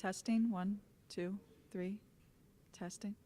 Testing, 1, 2, 3, testing.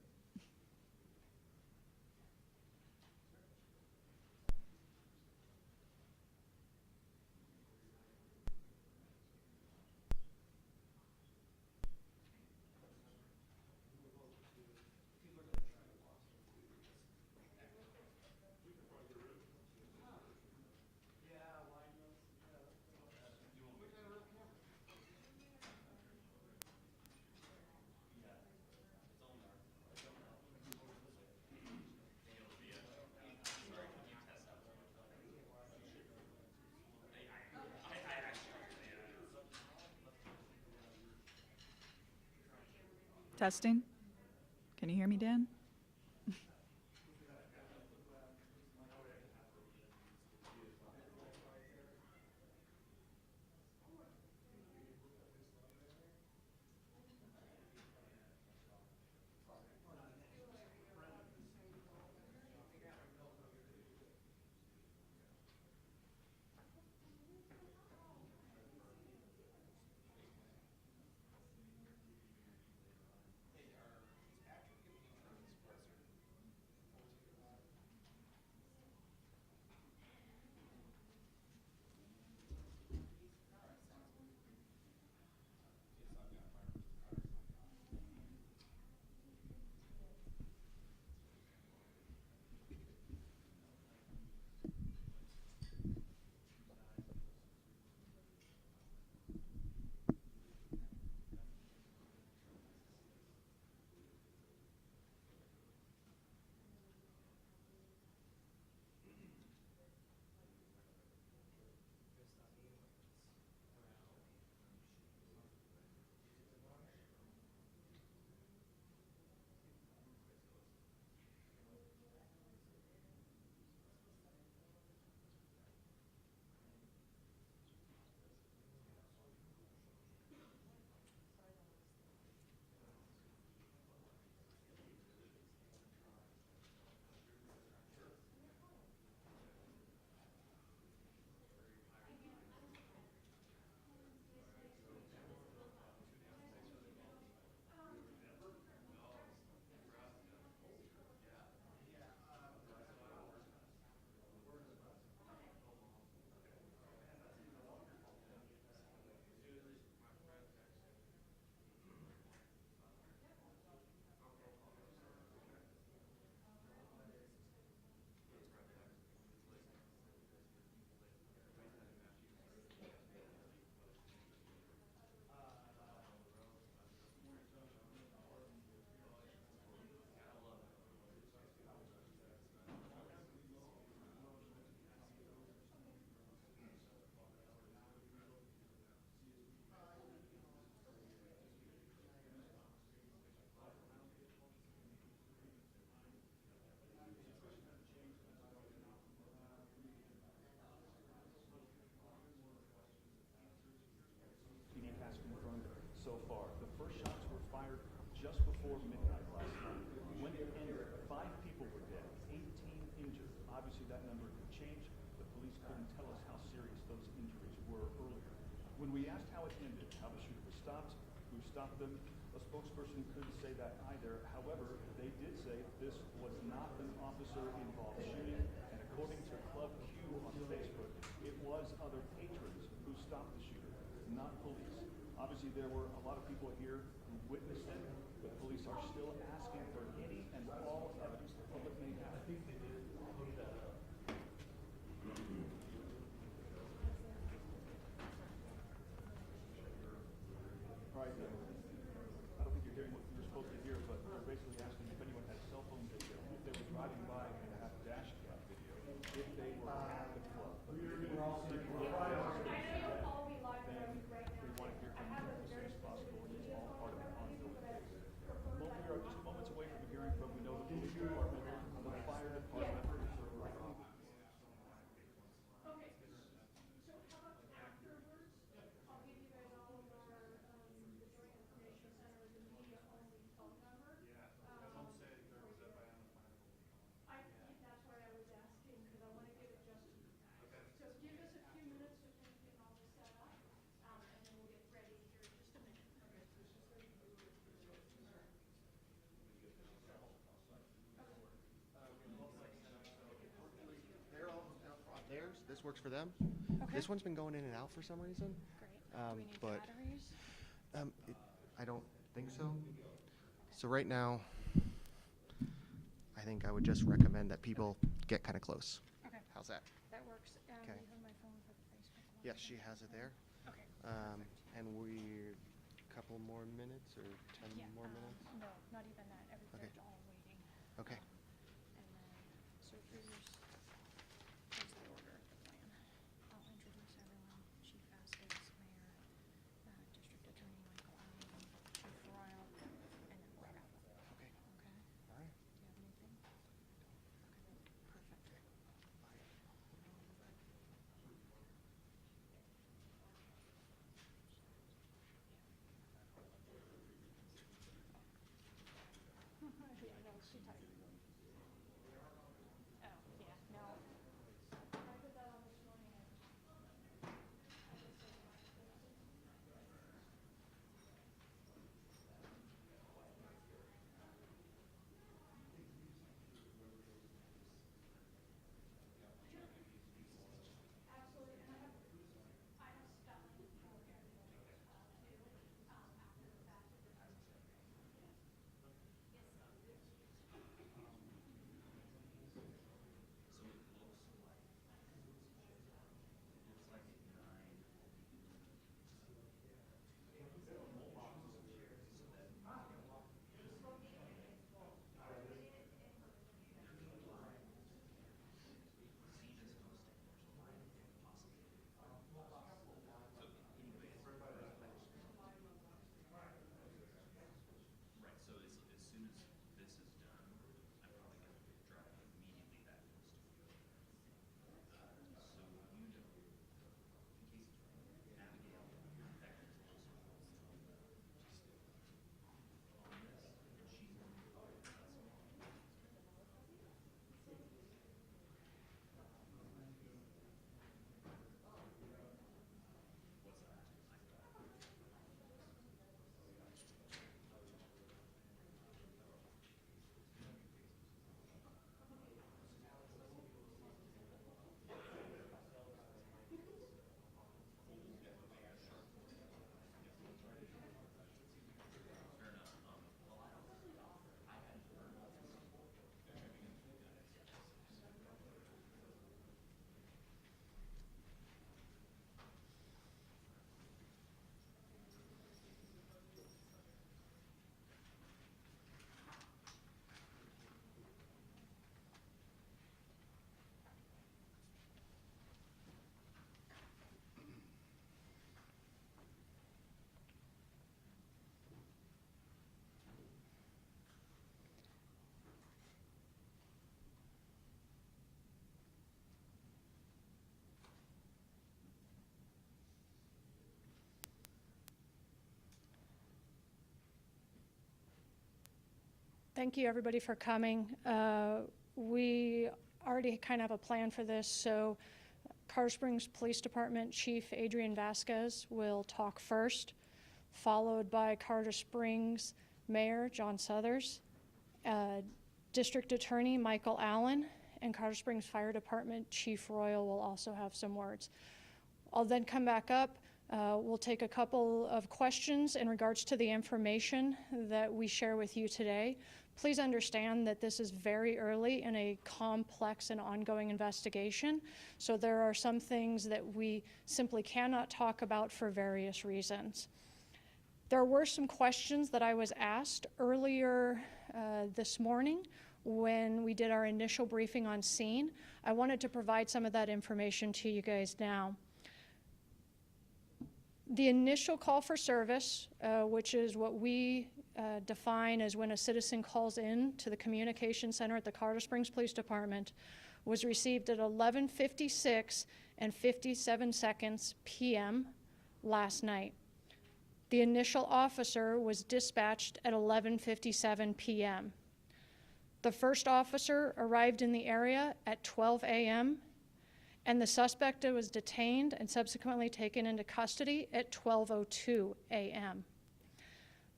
Testing. Can you hear me, Dan? has confirmed so far. The first shots were fired just before midnight last night. When it ended, 5 people were dead, 18 injured. Obviously that number could change. The police couldn't tell us how serious those injuries were earlier. When we asked how it ended, how the shooter was stopped, who stopped them, a spokesperson couldn't say that either. However, they did say this was not an officer-involved shooting, and according to Club Q on Facebook, it was other patrons who stopped the shooter, not police. Obviously, there were a lot of people here who witnessed it, but police are still asking for any and all evidence the public may have. All right, I don't think you're hearing what you're supposed to hear, but they're basically asking if anyone had cell phone video, if they were driving by and have dash cam video, if they were at the club. Then they want to hear from you as soon as possible, and it's all part of the ongoing case. Well, we are just moments away from hearing from, we know the police department. this works for them. Okay. This one's been going in and out for some reason. Great. Do we need but batteries? I don't think so. So right now, I think I would just recommend that people get kind of close. Okay, How's that? that works. Okay. Do you have my phone for the Facebook Live? Yes, she has it there. Okay. And we're a couple more minutes or 10 Yeah, more minutes? no, not even that. Okay. Everything's all waiting. Okay. And then, so here's the order of the plan. I'll introduce everyone. Chief Vasquez, Mayor, District Attorney Michael Allen, Chief Royal, and then we'll wrap up. Okay. Okay? All right. Do you have anything? Okay, perfect. Yeah, no, she typed. Oh, yeah, no. I did that on this morning. Right, so as soon as this is done, I'm probably gonna drive immediately back to the studio. So you know, in case Abigail, in fact, is also on this, and she's on the call, Thank you, everybody, for coming. We already kind of have a plan for this, so Colorado Springs Police Department Chief Adrian Vasquez will talk first, followed by Colorado Springs Mayor John Suthers, District Attorney Michael Allen, and Colorado Springs Fire Department Chief Royal will also have some words. I'll then come back up. We'll take a couple of questions in regards to the information that we share with you today. Please understand that this is very early in a complex and ongoing investigation, so there are some things that we simply cannot talk about for various reasons. There were some questions that I was asked earlier this morning when we did our initial briefing on scene. I wanted to provide some of that information to you guys now. The initial call for service, which is what we define as when a citizen calls in to the communication center at the Colorado Springs Police Department, was received at 11:56 and 57 seconds p.m. last night. The initial officer was dispatched at 11:57 p.m. The first officer arrived in the area at 12 a.m. and the suspect was detained and subsequently taken into custody at 12:02 a.m.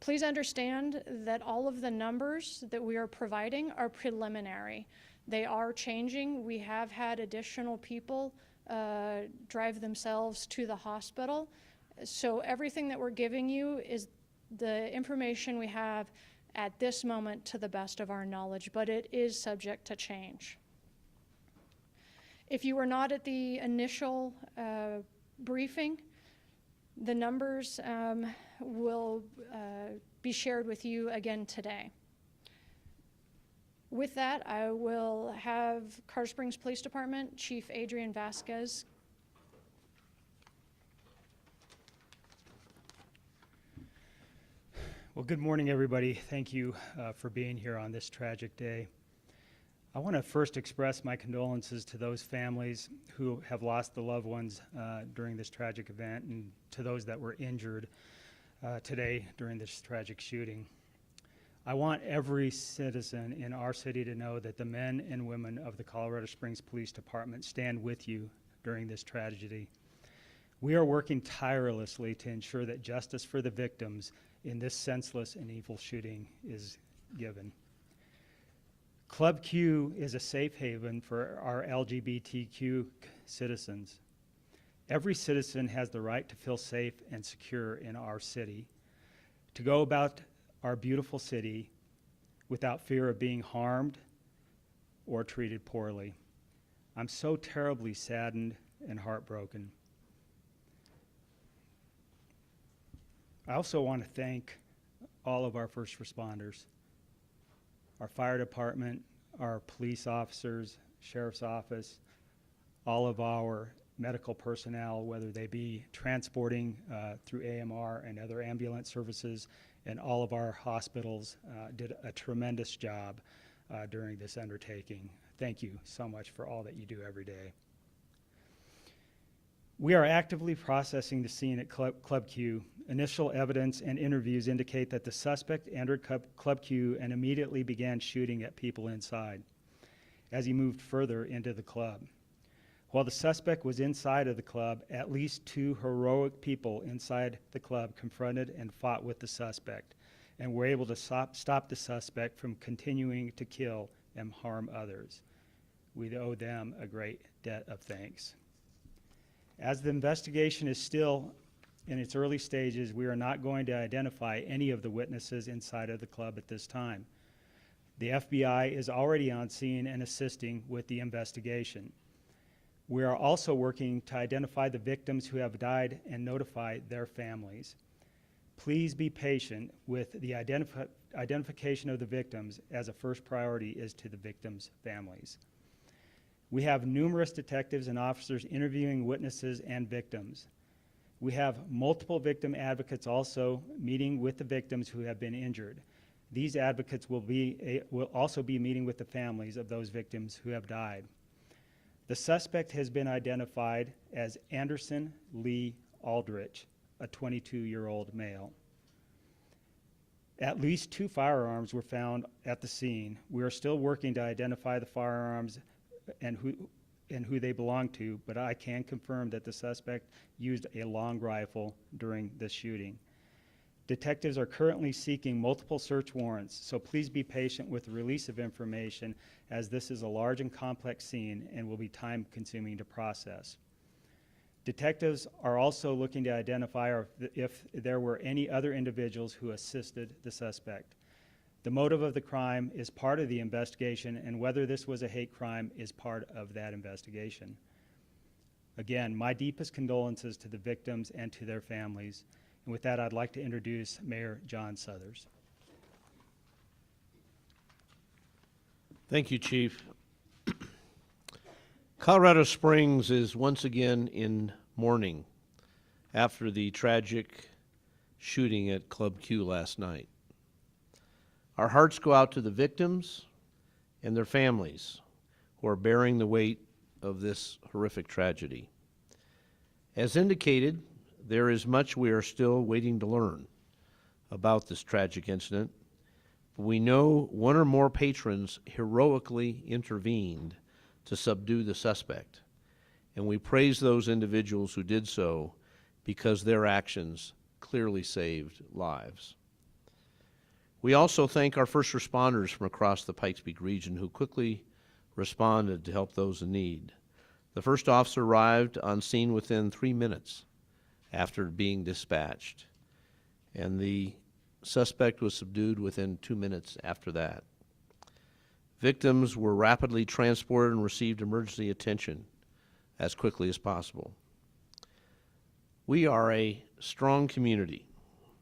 Please understand that all of the numbers that we are providing are preliminary. They are changing. We have had additional people drive themselves to the hospital. So everything that we're giving you is the information we have at this moment to the best of our knowledge, but it is subject to change. If you were not at the initial briefing, the numbers will be shared with you again today. With that, I will have Carter Springs Police Department Chief Adrian Vasquez. Well, good morning, everybody. Thank you for being here on this tragic day. I want to first express my condolences to those families who have lost the loved ones during this tragic event, and to those that were injured today during this tragic shooting. I want every citizen in our city to know that the men and women of the Colorado Springs Police Department stand with you during this tragedy. We are working tirelessly to ensure that justice for the victims in this senseless and evil shooting is given. Club Q is a safe haven for our LGBTQ citizens. Every citizen has the right to feel safe and secure in our city, to go about our beautiful city without fear of being harmed or treated poorly. I'm so terribly saddened and heartbroken. I also want to thank all of our first responders, our fire department, our police officers, sheriff's office, all of our medical personnel, whether they be transporting through AMR and other ambulance services, and all of our hospitals did a tremendous job during this undertaking. Thank you so much for all that you do every day. We are actively processing the scene at Club Q. Initial evidence and interviews indicate that the suspect entered Club Q and immediately began shooting at people inside as he moved further into the club. While the suspect was inside of the club, at least 2 heroic people inside the club confronted and fought with the suspect and were able to stop the suspect from continuing to kill and harm others. We owe them a great debt of thanks. As the investigation is still in its early stages, we are not going to identify any of the witnesses inside of the club at this time. The FBI is already on scene and assisting with the investigation. We are also working to identify the victims who have died and notify their families. Please be patient with the identification of the victims, as a first priority is to the victims' families. We have numerous detectives and officers interviewing witnesses and victims. We have multiple victim advocates also meeting with the victims who have been injured. These advocates will also be meeting with the families of those victims who have died. The suspect has been identified as Anderson Lee Aldrich, a 22-year-old male. At least 2 firearms were found at the scene. We are still working to identify the firearms and who they belong to, but I can confirm that the suspect used a long rifle during the shooting. Detectives are currently seeking multiple search warrants, so please be patient with the release of information, as this is a large and complex scene and will be time-consuming to process. Detectives are also looking to identify if there were any other individuals who assisted the suspect. The motive of the crime is part of the investigation, and whether this was a hate crime is part of that investigation. Again, my deepest condolences to the victims and to their families. And with that, I'd like to introduce Mayor John Suthers. Thank you, Chief. Colorado Springs is once again in mourning after the tragic shooting at Club Q last night. Our hearts go out to the victims and their families who are bearing the weight of this horrific tragedy. As indicated, there is much we are still waiting to learn about this tragic incident. We know 1 or more patrons heroically intervened to subdue the suspect, and we praise those individuals who did so because their actions clearly saved lives. We also thank our first responders from across the Pikes Peak region who quickly responded to help those in need. The first officer arrived on scene within 3 minutes after being dispatched, and the suspect was subdued within 2 minutes after that. Victims were rapidly transported and received emergency attention as quickly as possible. We are a strong community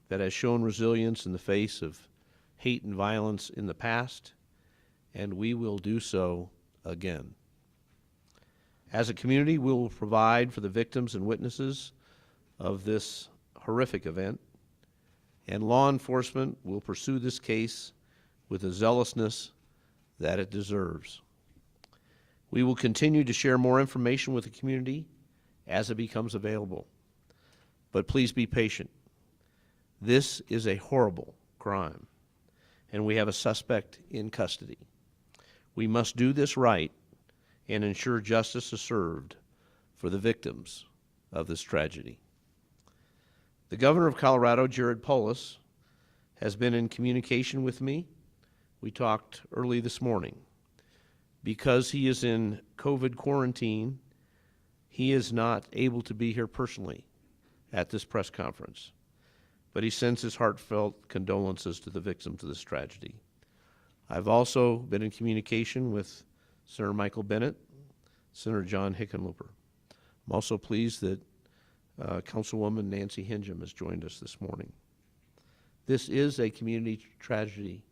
that has shown resilience in the face of hate and violence in the past, and we will do so again. As a community, we will provide for the victims and witnesses of this horrific event, and law enforcement will pursue this case with the zealousness that it deserves. We will continue to share more information with the community as it becomes available. But please be patient. This is a horrible crime, and we have a suspect in custody. We must do this right and ensure justice is served for the victims of this tragedy. The Governor of Colorado, Jared Polis, has been in communication with me. We talked early this morning. Because he is in COVID quarantine, he is not able to be here personally at this press conference, but he sends his heartfelt condolences to the victims of this tragedy. I've also been in communication with Senator Michael Bennet, Senator John Hickenlooper. I'm also pleased that Councilwoman Nancy Hingham has joined us this morning. This is a community tragedy,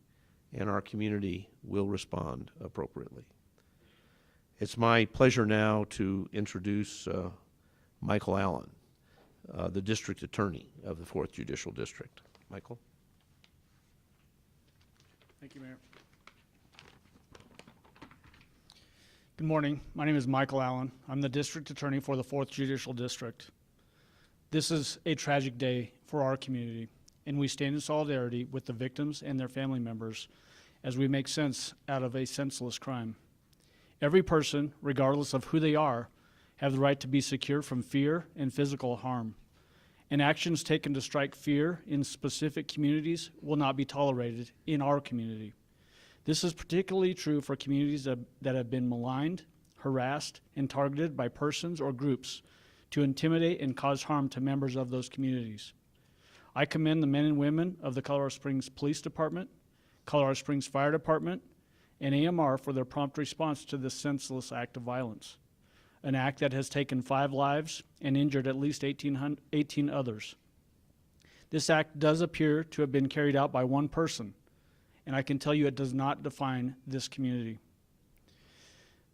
and our community will respond appropriately. It's my pleasure now to introduce Michael Allen, the District Attorney of the 4th Judicial District. Michael? Thank you, Mayor. Good morning. My name is Michael Allen. I'm the District Attorney for the 4th Judicial District. This is a tragic day for our community, and we stand in solidarity with the victims and their family members as we make sense out of a senseless crime. Every person, regardless of who they are, have the right to be secure from fear and physical harm. And actions taken to strike fear in specific communities will not be tolerated in our community. This is particularly true for communities that have been maligned, harassed, and targeted by persons or groups to intimidate and cause harm to members of those communities. I commend the men and women of the Colorado Springs Police Department, Colorado Springs Fire Department, and AMR for their prompt response to this senseless act of violence, an act that has taken 5 lives and injured at least 18 others. This act does appear to have been carried out by one person, and I can tell you it does not define this community.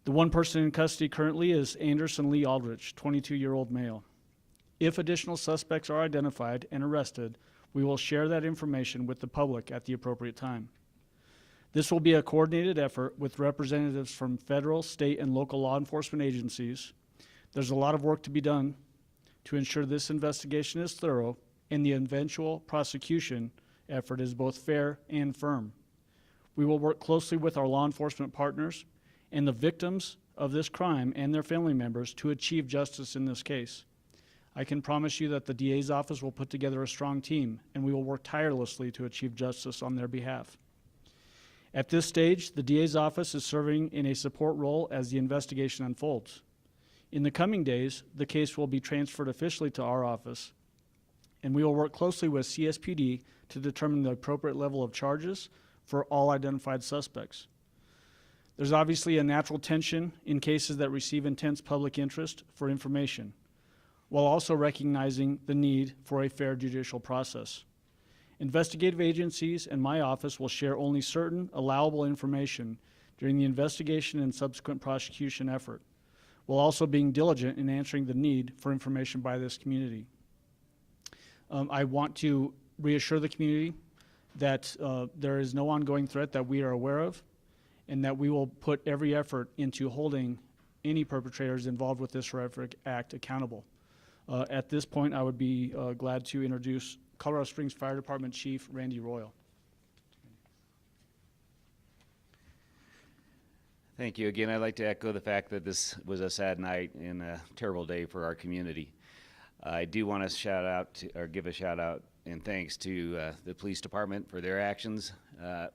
The one person in custody currently is Anderson Lee Aldrich, 22-year-old male. If additional suspects are identified and arrested, we will share that information with the public at the appropriate time. This will be a coordinated effort with representatives from federal, state, and local law enforcement agencies. There's a lot of work to be done to ensure this investigation is thorough and the eventual prosecution effort is both fair and firm. We will work closely with our law enforcement partners and the victims of this crime and their family members to achieve justice in this case. I can promise you that the DA's office will put together a strong team, and we will work tirelessly to achieve justice on their behalf. At this stage, the DA's office is serving in a support role as the investigation unfolds. In the coming days, the case will be transferred officially to our office, and we will work closely with CSPD to determine the appropriate level of charges for all identified suspects. There's obviously a natural tension in cases that receive intense public interest for information, while also recognizing the need for a fair judicial process. Investigative agencies and my office will share only certain allowable information during the investigation and subsequent prosecution effort, while also being diligent in answering the need for information by this community. I want to reassure the community that there is no ongoing threat that we are aware of, and that we will put every effort into holding any perpetrators involved with this horrific act accountable. At this point, I would be glad to introduce Colorado Springs Fire Department Chief Randy Royal. Thank you. Again, I'd like to echo the fact that this was a sad night and a terrible day for our community. I do want to give a shout out and thanks to the police department for their actions.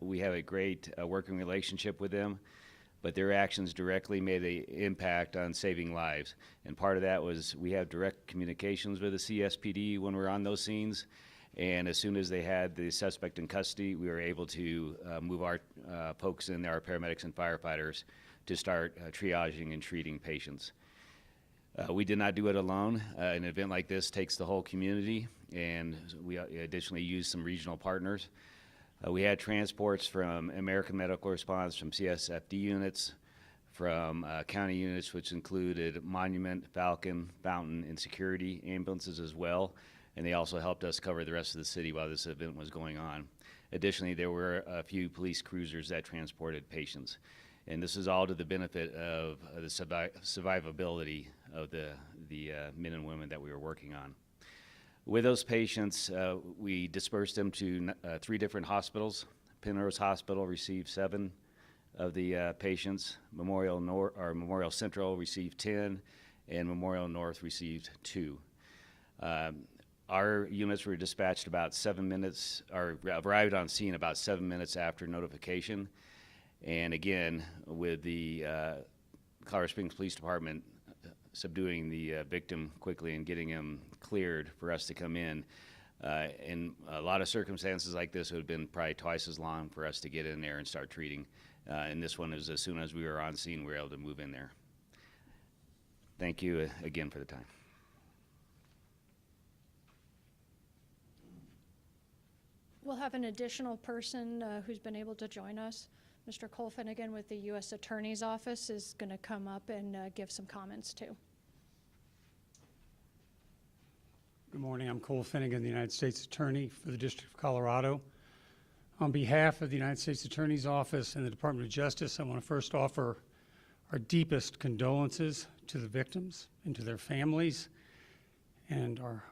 We have a great working relationship with them. but their actions directly made an impact on saving lives. And part of that was we have direct communications with the CSPD when we're on those scenes. And as soon as they had the suspect in custody, we were able to move our folks in there, our paramedics and firefighters, to start triaging and treating patients. We did not do it alone. An event like this takes the whole community, and we additionally used some regional partners. We had transports from American Medical Response, from CSFD units, from county units, which included Monument, Falcon, Fountain, and security ambulances as well. And they also helped us cover the rest of the city while this event was going on. Additionally, there were a few police cruisers that transported patients. And this is all to the benefit of the survivability of the men and women that we were working on. With those patients, we dispersed them to 3 different hospitals. Penrose Hospital received 7 of the patients. Memorial Central received 10, and Memorial North received 2. Our units were dispatched about 7 minutes, or arrived on scene about 7 minutes after notification. And again, with the Colorado Springs Police Department subduing the victim quickly and getting him cleared for us to come in a lot of circumstances like this, it would have been probably twice as long for us to get in there and start treating. And this one is as soon as we were on scene, we were able to move in there. Thank you again for the time. We'll have an additional person who's been able to join us. Mr. Cole Finnegan with the U.S. Attorney's Office is going to come up and give some comments too. Good morning. I'm Cole Finnegan, the United States Attorney for the District of Colorado. On behalf of the United States Attorney's Office and the Department of Justice, I want to first offer our deepest condolences to the victims and to their families, and our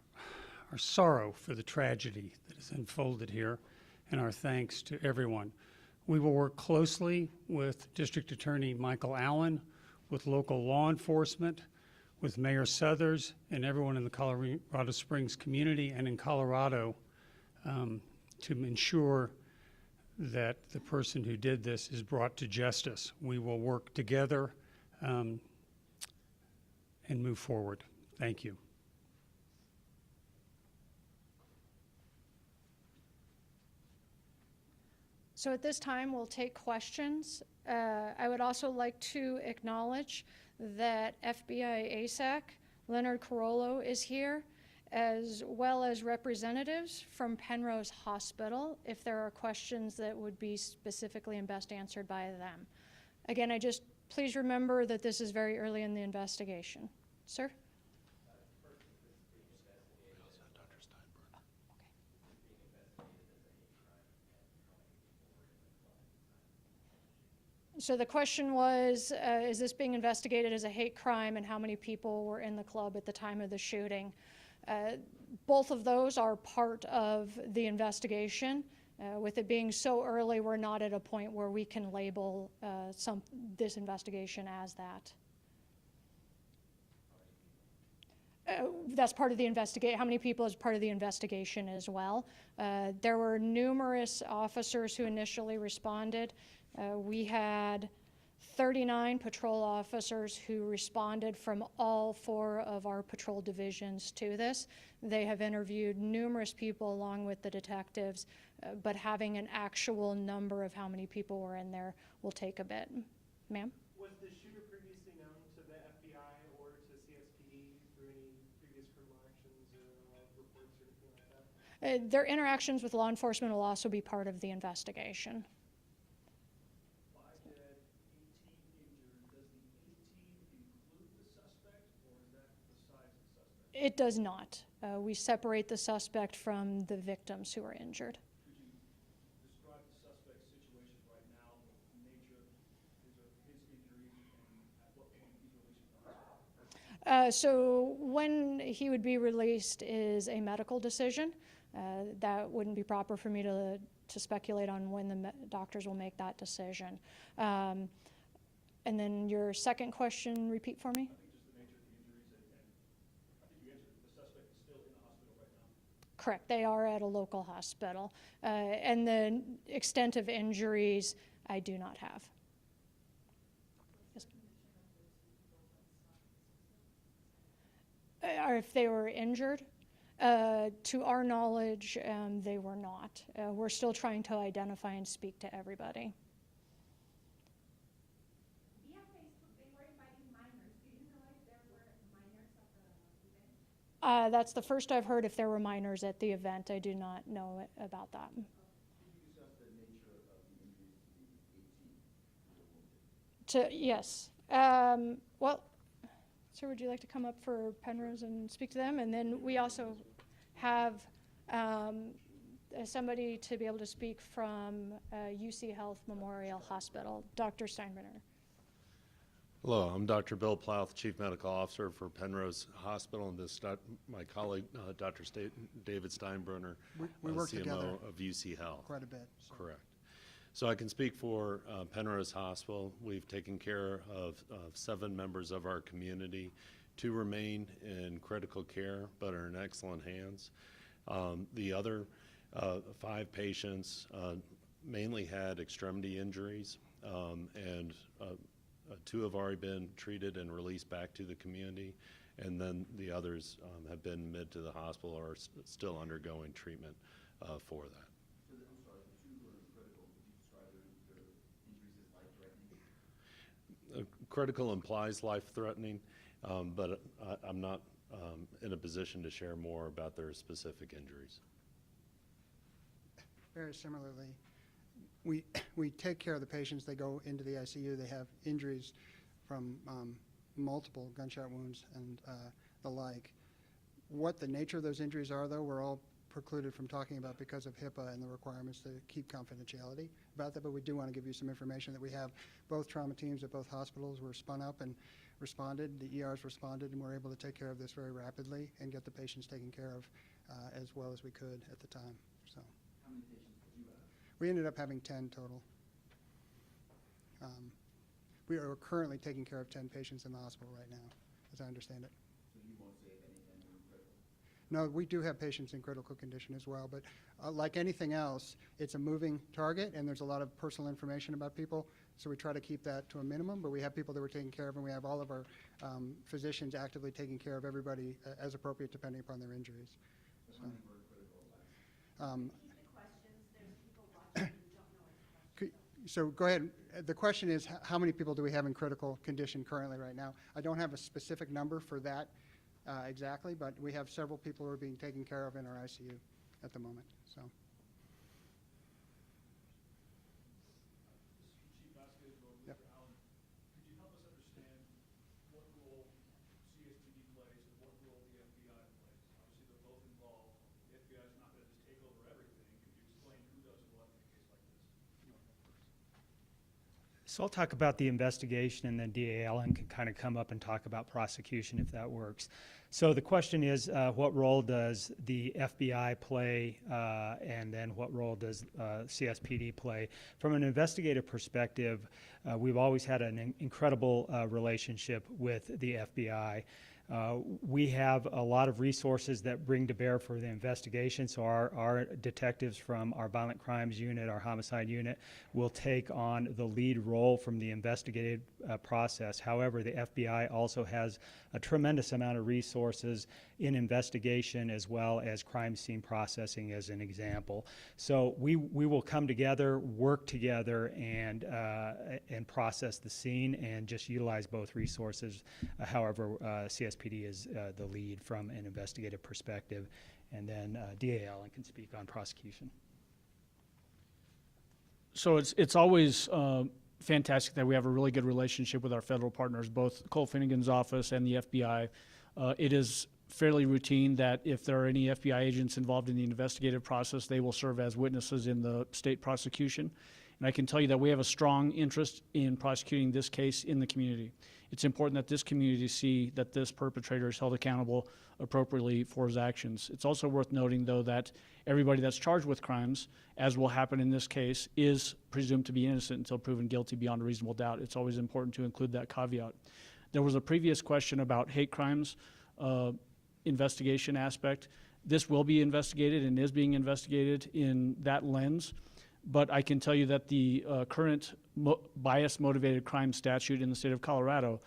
sorrow for the tragedy that has unfolded here, and our thanks to everyone. We will work closely with District Attorney Michael Allen, with local law enforcement, with Mayor Suthers, and everyone in the Colorado Springs community and in Colorado to ensure that the person who did this is brought to justice. We will work together and move forward. Thank you. So at this time, we'll take questions. I would also like to acknowledge that FBI ASAC, Leonard Carollo, is here, as well as representatives from Penrose Hospital, if there are questions that would be specifically and best answered by them. Again, please remember that this is very early in the investigation. Sir? So the question was, is this being investigated as a hate crime, and how many people were in the club at the time of the shooting? Both of those are part of the investigation. With it being so early, we're not at a point where we can label this investigation as that. That's part of the investigation. How many people is part of the investigation as well? There were numerous officers who initially responded. We had 39 patrol officers who responded from all 4 of our patrol divisions to this. They have interviewed numerous people along with the detectives, but having an actual number of how many people were in there will take a bit. Ma'am? Was the shooter previously known to the FBI or to CSPD through any previous criminal actions or reports or anything like that? Their interactions with law enforcement will also be part of the investigation. It does not. We separate the suspect from the victims who are injured. Could you describe the suspect's situation right now, the nature of his injuries, and at what point he's released from the hospital? So when he would be released is a medical decision. That wouldn't be proper for me to speculate on when the doctors will make that decision. And then your second question, repeat for me? Correct, they are at a local hospital. And the extent of injuries, I do not have. or if they were injured. To our knowledge, they were not. We're still trying to identify and speak to everybody. They were inviting minors. Do you know if there were minors at the event? That's the first I've heard if there were minors at the event. I do not know about that. Yes. Well, sir, would you like to come up for Penrose and speak to them? And then we also have somebody to be able to speak from UC Health Memorial Hospital, Dr. Steinbrenner. Hello, I'm Dr. Bill Plouth, Chief Medical Officer for Penrose Hospital, and this my colleague, Dr. David Steinbrenner, we work CMO together of UC Health. quite a bit. So. Correct. So I can speak for Penrose Hospital. We've taken care of 7 members of our community. 2 remain in critical care, but are in excellent hands. The other 5 patients mainly had extremity injuries, and 2 have already been treated and released back to the community, and then the others have been admitted to the hospital or are still undergoing treatment for that. So I'm sorry, the 2 who are critical, could you describe their injuries as life-threatening? Critical implies life-threatening, but I'm not in a position to share more about their specific injuries. Very similarly, we take care of the patients. They go into the ICU. They have injuries from multiple gunshot wounds and the like. What the nature of those injuries are, though, we're all precluded from talking about because of HIPAA and the requirements to keep confidentiality about that, but we do want to give you some information that we have. Both trauma teams at both hospitals were spun up and responded. The ERs responded, and we're able to take care of this very rapidly and get the patients taken care of as well as we could at the time. So. How many patients did you have? We ended up having 10 total. We are currently taking care of 10 patients in the hospital right now, as I understand it. So you won't say if any 10 were critical? No, we do have patients in critical condition as well, but like anything else, it's a moving target, and there's a lot of personal information about people, so we try to keep that to a minimum, but we have people that we're taking care of, and we have all of our physicians actively taking care of everybody as appropriate depending upon their injuries. So how many were critical? So go ahead. The question is, how many people do we have in critical condition currently right now? I don't have a specific number for that exactly, but we have several people who are being taken care of in our ICU at the moment. So. Chief Vasquez or Mr. Allen, could you help us understand what role CSPD plays and what role the FBI plays? Obviously, they're both involved. The FBI is not going to just take over everything. Could you explain who does what in a case like this? So I'll talk about the investigation, and then DA Allen can kind of come up and talk about prosecution if that works. So the question is, what role does the FBI play, and then what role does CSPD play? From an investigative perspective, we've always had an incredible relationship with the FBI. We have a lot of resources that bring to bear for the investigation, so our detectives from our violent crimes unit, our homicide unit, will take on the lead role from the investigative process. However, the FBI also has a tremendous amount of resources in investigation as well as crime scene processing, as an example. So we will come together, work together, and process the scene and just utilize both resources. However, CSPD is the lead from an investigative perspective, and then DA Allen can speak on prosecution. So it's always fantastic that we have a really good relationship with our federal partners, both Cole Finnegan's office and the FBI. It is fairly routine that if there are any FBI agents involved in the investigative process, they will serve as witnesses in the state prosecution. And I can tell you that we have a strong interest in prosecuting this case in the community. It's important that this community see that this perpetrator is held accountable appropriately for his actions. It's also worth noting, though, that everybody that's charged with crimes, as will happen in this case, is presumed to be innocent until proven guilty beyond a reasonable doubt. It's always important to include that caveat. There was a previous question about hate crimes investigation aspect. This will be investigated and is being investigated in that lens. But I can tell you that the current bias-motivated crime statute in the state of Colorado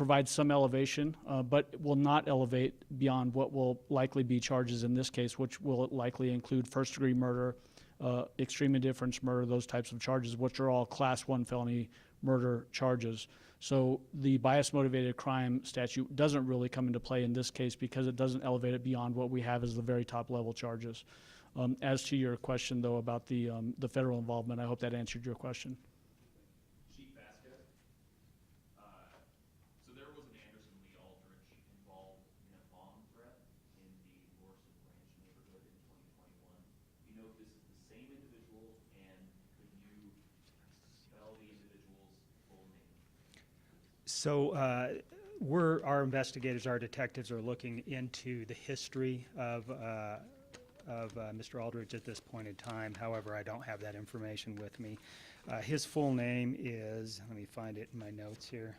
provide some elevation, but will not elevate beyond what will likely be charges in this case, which will likely include first-degree murder, extreme indifference murder, those types of charges, which are all Class 1 felony murder charges. So the bias-motivated crime statute doesn't really come into play in this case because it doesn't elevate it beyond what we have as the very top-level charges. As to your question, though, about the federal involvement, I hope that answered your question. Chief Vasquez, so there was an Anderson Lee Aldrich involved in a bomb threat in the Lorson Ranch neighborhood in 2021. Do you know if this is the same individual, and could you spell the individual's full name? So our investigators, our detectives are looking into the history of Mr. Aldrich at this point in time. However, I don't have that information with me. His full name is, let me find it in my notes here.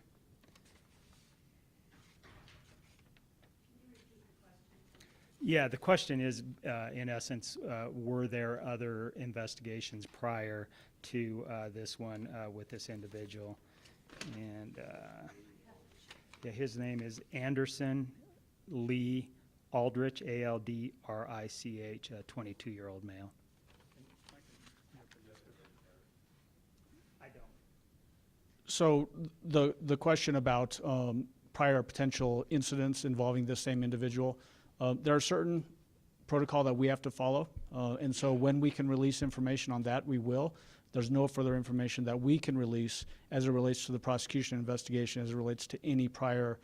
Yeah, the question is, in essence, were there other investigations prior to this one with this individual? And yeah, his name is Anderson Lee Aldrich, Aldrich, a 22-year-old male. I don't. So the question about prior potential incidents involving the same individual, there are certain protocol that we have to follow, and so when we can release information on that, we will. There's no further information that we can release as it relates to the prosecution investigation, as it relates to any prior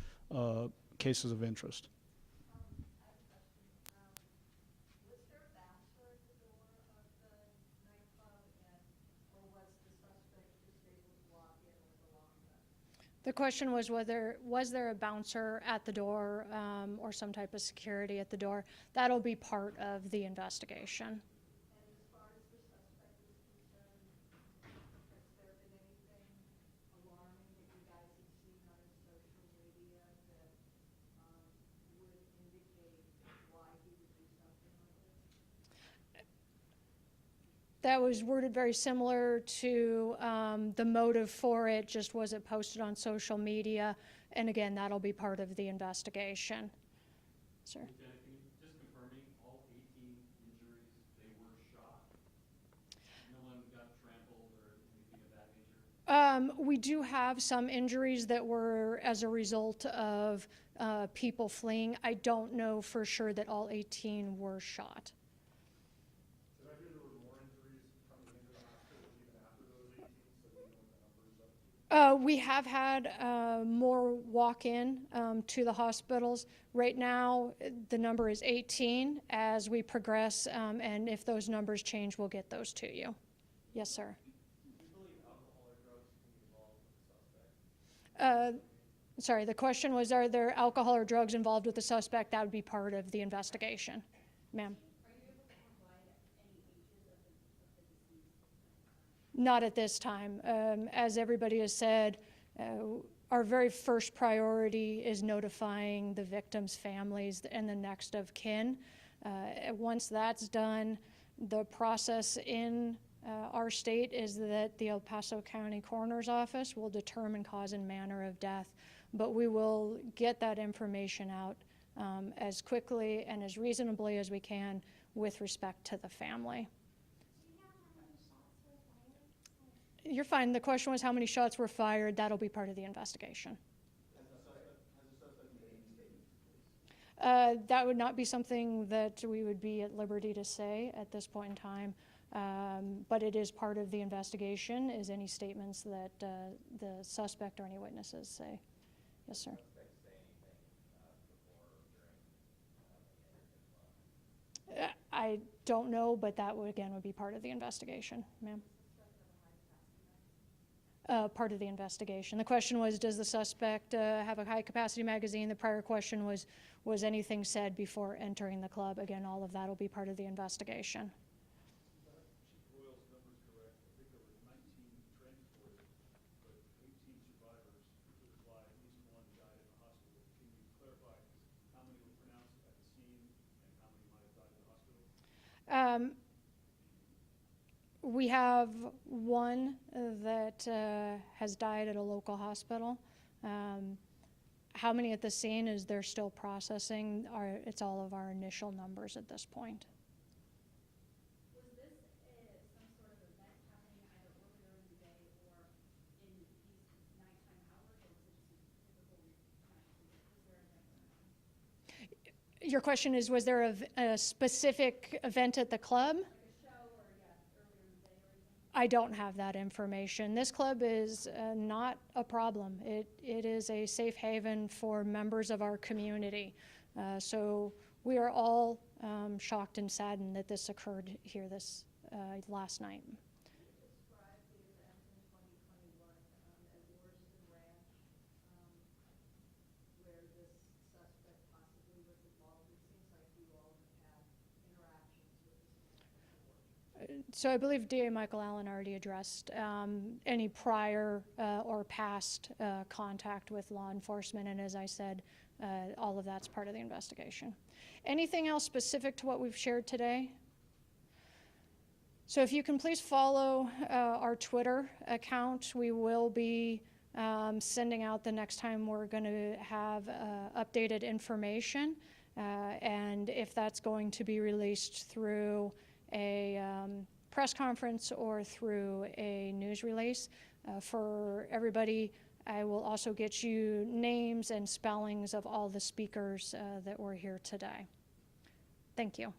cases of interest. The question was was there a bouncer at the door or some type of security at the door? That'll be part of the investigation. That was worded very similar to the motive for it, just was it posted on social media? And again, that'll be part of the investigation. Sir? Lieutenant, can you just confirming all 18 injuries, they were shot? No one got trampled or anything of that nature? We do have some injuries that were as a result of people fleeing. I don't know for sure that all 18 were shot. We have had more walk-in to the hospitals. Right now, the number is 18. As we progress, and if those numbers change, we'll get those to you. Yes, sir. Do you believe alcohol or drugs can be involved with the suspect? Sorry, the question was, are there alcohol or drugs involved with the suspect? That would be part of the investigation. Ma'am? Not at this time. As everybody has said, our very first priority is notifying the victims' families and the next of kin. Once that's done, the process in our state is that the El Paso County Coroner's Office will determine cause and manner of death, but we will get that information out as quickly and as reasonably as we can with respect to the family. You're fine. The question was how many shots were fired. That'll be part of the investigation. That would not be something that we would be at liberty to say at this point in time, but it is part of the investigation, is any statements that the suspect or any witnesses say. Yes, sir. I don't know, but that would, again, would be part of the investigation, ma'am. Part of the investigation. The question was, does the suspect have a high-capacity magazine? The prior question was anything said before entering the club? Again, all of that will be part of the investigation. Chief Royal's number's correct. I think there were 19 transported, but 18 survivors, which is why at least one died in the hospital. Can you clarify how many were pronounced at the scene and how many might have died in the hospital? We have one that has died at a local hospital. how many at the scene is they're still processing. It's all of our initial numbers at this point. Was this some sort of event happening either earlier in the day or in these nighttime hours, or was it just a typical night? Was there an event going on? Your question is, was there a specific event at the club? I don't have that information. This club is not a problem. It is a safe haven for members of our community. So we are all shocked and saddened that this occurred here this last night. So I believe DA Michael Allen already addressed any prior or past contact with law enforcement, and as I said, all of that's part of the investigation. Anything else specific to what we've shared today? So if you can please follow our Twitter account, we will be sending out the next time we're going to have updated information, and if that's going to be released through a press conference or through a news release. For everybody, I will also get you names and spellings of all the speakers that were here today. Thank you.